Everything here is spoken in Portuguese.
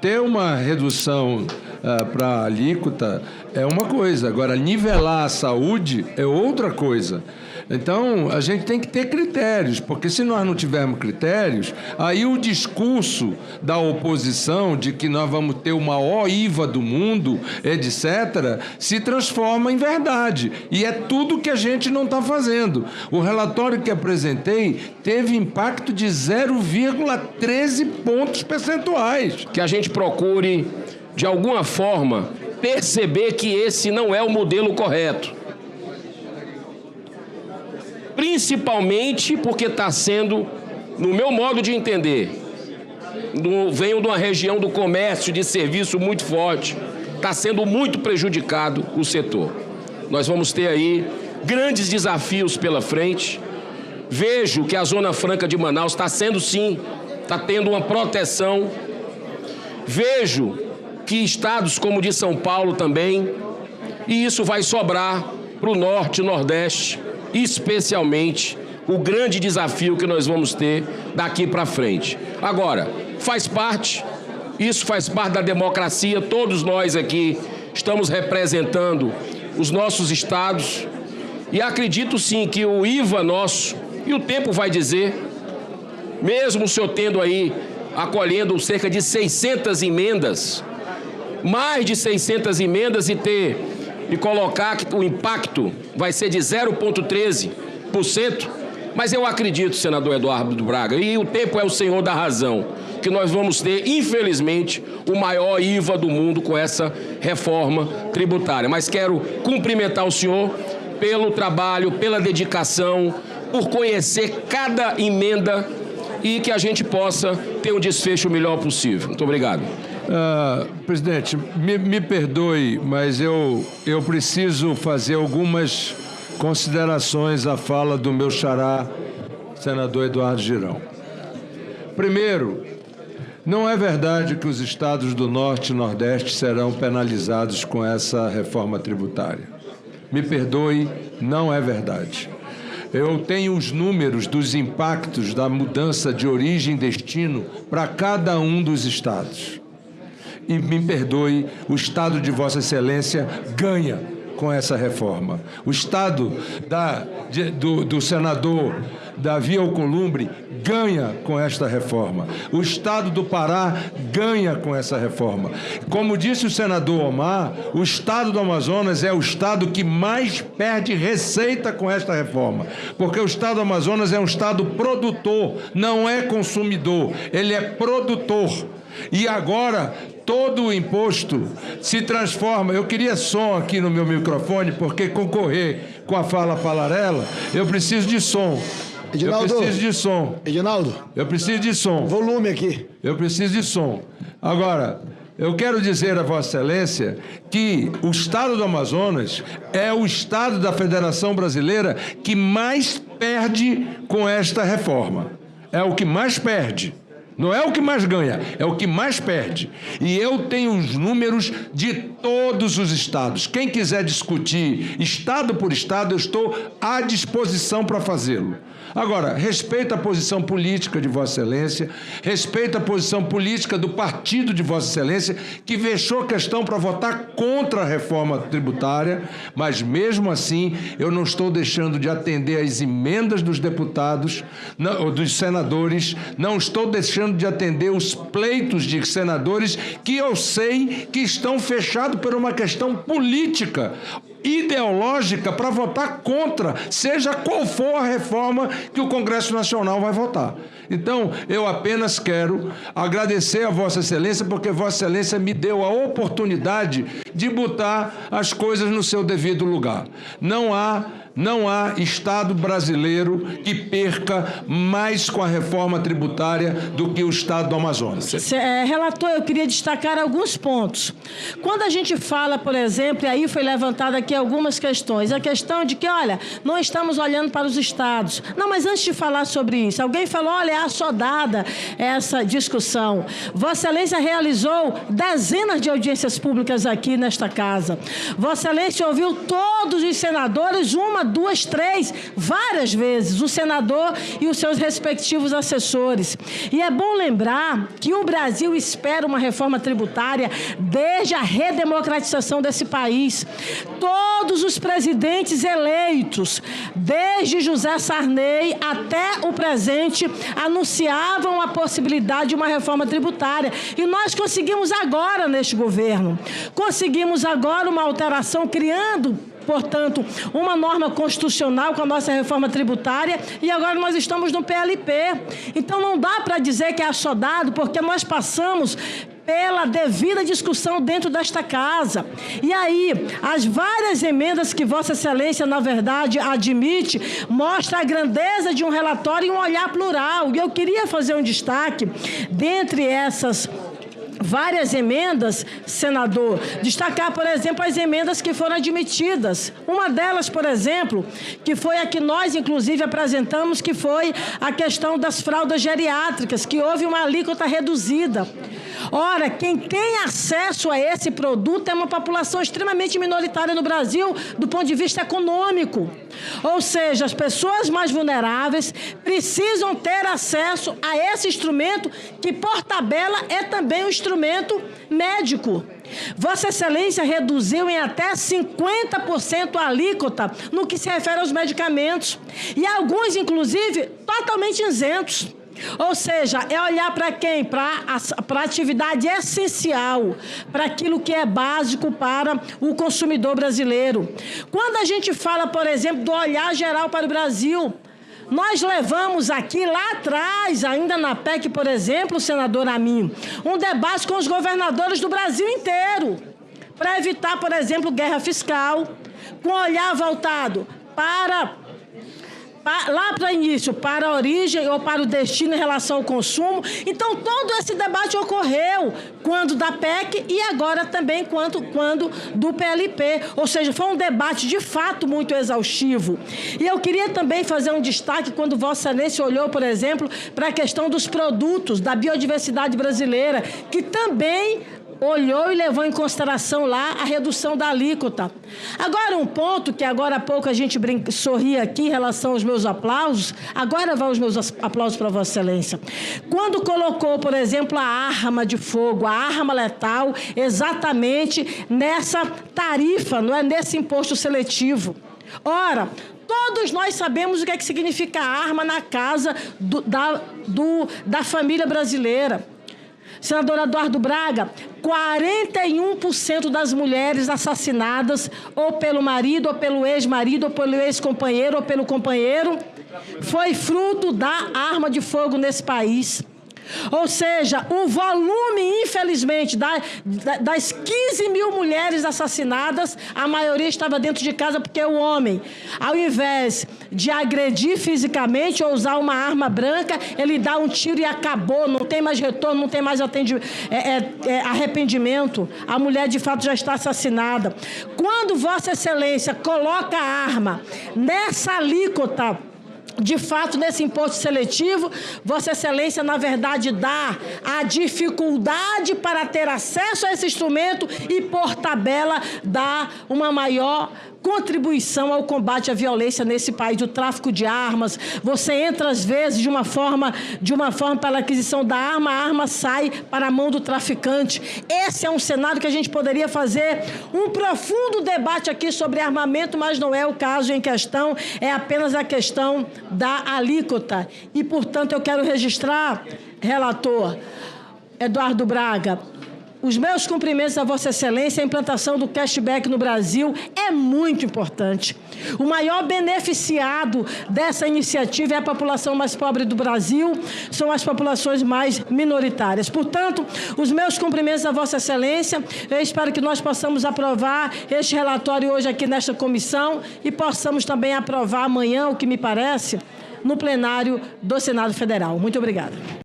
ter uma redução para a alíquota é uma coisa, agora nivelar a saúde é outra coisa. Então, a gente tem que ter critérios, porque se nós não tivermos critérios, aí o discurso da oposição de que nós vamos ter o maior IVA do mundo, etc., se transforma em verdade. E é tudo que a gente não está fazendo. O relatório que apresentei teve impacto de 0,13 pontos percentuais. Que a gente procure, de alguma forma, perceber que esse não é o modelo correto. Principalmente porque está sendo, no meu modo de entender, venho de uma região do comércio, de serviço muito forte, está sendo muito prejudicado o setor. Nós vamos ter aí grandes desafios pela frente. Vejo que a Zona Franca de Manaus está sendo, sim, está tendo uma proteção. Vejo que estados como o de São Paulo também, e isso vai sobrar para o Norte e Nordeste, especialmente o grande desafio que nós vamos ter daqui para frente. Agora, isso faz parte da democracia, todos nós aqui estamos representando os nossos estados e acredito sim que o IVA nosso, e o tempo vai dizer, mesmo o senhor tendo aí, acolhendo cerca de 600 emendas, mais de 600 emendas e colocar que o impacto vai ser de 0,13%, mas eu acredito, senador Eduardo Braga, e o tempo é o senhor da razão, que nós vamos ter, infelizmente, o maior IVA do mundo com essa reforma tributária. Mas quero cumprimentar o senhor pelo trabalho, pela dedicação, por conhecer cada emenda e que a gente possa ter um desfecho melhor possível. Muito obrigado. Presidente, me perdoe, mas eu preciso fazer algumas considerações à fala do meu xará, senador Eduardo Girão. Primeiro, não é verdade que os estados do Norte e Nordeste serão penalizados com essa reforma tributária. Me perdoe, não é verdade. Eu tenho os números dos impactos da mudança de origem e destino para cada um dos estados. E me perdoe, o estado de Vossa Excelência ganha com essa reforma. O estado do senador Davi Alcolumbre ganha com esta reforma. O estado do Pará ganha com essa reforma. Como disse o senador Omar, o estado do Amazonas é o estado que mais perde receita com esta reforma, porque o estado do Amazonas é um estado produtor, não é consumidor, ele é produtor. E agora todo o imposto se transforma. Eu queria som aqui no meu microfone, porque concorrer com a fala palarela, eu preciso de som. Edinaldo, eu preciso de som. Edinaldo, eu preciso de som. Volume aqui. Eu preciso de som. Agora, eu quero dizer a Vossa Excelência que o estado do Amazonas é o estado da Federação Brasileira que mais perde com esta reforma. É o que mais perde. Não é o que mais ganha, é o que mais perde. E eu tenho os números de todos os estados. Quem quiser discutir estado por estado, eu estou à disposição para fazê-lo. Agora, respeito a posição política de Vossa Excelência, respeito a posição política do partido de Vossa Excelência, que fechou questão para votar contra a reforma tributária, mas mesmo assim eu não estou deixando de atender às emendas dos deputados, dos senadores, não estou deixando de atender os pleitos de senadores que eu sei que estão fechados por uma questão política, ideológica, para votar contra, seja qual for a reforma que o Congresso Nacional vai votar. Então, eu apenas quero agradecer a Vossa Excelência, porque Vossa Excelência me deu a oportunidade de botar as coisas no seu devido lugar. Não há Estado brasileiro que perca mais com a reforma tributária do que o Estado do Amazonas. Relator, eu queria destacar alguns pontos. Quando a gente fala, por exemplo, e aí foi levantada aqui algumas questões, a questão de que, olha, não estamos olhando para os estados. Não, mas antes de falar sobre isso, alguém falou, olha, é assodada essa discussão. Vossa Excelência realizou dezenas de audiências públicas aqui nesta casa. Vossa Excelência ouviu todos os senadores uma uma, duas, três, várias vezes, o senador e os seus respectivos assessores. E é bom lembrar que o Brasil espera uma reforma tributária desde a redemocratização desse país. Todos os presidentes eleitos, desde José Sarney até o presente, anunciavam a possibilidade de uma reforma tributária. E nós conseguimos agora, neste governo, conseguimos agora uma alteração criando, portanto, uma norma constitucional com a nossa reforma tributária, e agora nós estamos no PLP. Então não dá para dizer que é assodado, porque nós passamos pela devida discussão dentro desta casa. E aí, as várias emendas que Vossa Excelência, na verdade, admite, mostra a grandeza de um relatório e um olhar plural. E eu queria fazer um destaque, dentre essas várias emendas, senador, destacar, por exemplo, as emendas que foram admitidas. Uma delas, por exemplo, que foi a que nós, inclusive, apresentamos, que foi a questão das fraldas geriátricas, que houve uma alíquota reduzida. Ora, quem tem acesso a esse produto é uma população extremamente minoritária no Brasil, do ponto de vista econômico. Ou seja, as pessoas mais vulneráveis precisam ter acesso a esse instrumento, que, por tabela, é também um instrumento médico. Vossa Excelência reduziu em até 50% a alíquota no que se refere aos medicamentos. E alguns, inclusive, totalmente isentos. Ou seja, é olhar para quem? Para a atividade essencial, para aquilo que é básico para o consumidor brasileiro. Quando a gente fala, por exemplo, do olhar geral para o Brasil, nós levamos aqui, lá atrás, ainda na PEC, por exemplo, senador Amin, um debate com os governadores do Brasil inteiro, para evitar, por exemplo, guerra fiscal, com olhar voltado lá para início, para a origem ou para o destino em relação ao consumo. Então, todo esse debate ocorreu quando da PEC e agora também quando do PLP. Ou seja, foi um debate, de fato, muito exaustivo. E eu queria também fazer um destaque quando Vossa Excelência olhou, por exemplo, para a questão dos produtos, da biodiversidade brasileira, que também olhou e levou em consideração lá a redução da alíquota. Agora, um ponto que agora há pouco a gente sorria aqui em relação aos meus aplausos, agora vão os meus aplausos para Vossa Excelência. Quando colocou, por exemplo, a arma de fogo, a arma letal, exatamente nessa tarifa, não é, nesse imposto seletivo. Ora, todos nós sabemos o que é que significa arma na casa da família brasileira. Senador Eduardo Braga, 41% das mulheres assassinadas ou pelo marido, ou pelo ex-marido, ou pelo ex-companheiro, ou pelo companheiro, foi fruto da arma de fogo nesse país. Ou seja, o volume, infelizmente, das 15 mil mulheres assassinadas, a maioria estava dentro de casa porque o homem, ao invés de agredir fisicamente ou usar uma arma branca, ele dá um tiro e acabou, não tem mais retorno, não tem mais arrependimento. A mulher, de fato, já está assassinada. Quando Vossa Excelência coloca a arma nessa alíquota, de fato, nesse imposto seletivo, Vossa Excelência, na verdade, dá a dificuldade para ter acesso a esse instrumento e, por tabela, dá uma maior contribuição ao combate à violência nesse país, do tráfico de armas. Você entra, às vezes, de uma forma pela aquisição da arma, a arma sai para a mão do traficante. Esse é um cenário que a gente poderia fazer um profundo debate aqui sobre armamento, mas não é o caso em questão, é apenas a questão da alíquota. E, portanto, eu quero registrar, relator Eduardo Braga, os meus cumprimentos a Vossa Excelência. A implantação do cashback no Brasil é muito importante. O maior beneficiado dessa iniciativa é a população mais pobre do Brasil, são as populações mais minoritárias. Portanto, os meus cumprimentos a Vossa Excelência. Eu espero que nós possamos aprovar este relatório hoje aqui nesta comissão e possamos também aprovar amanhã, o que me parece, no plenário do Senado Federal. Muito obrigada.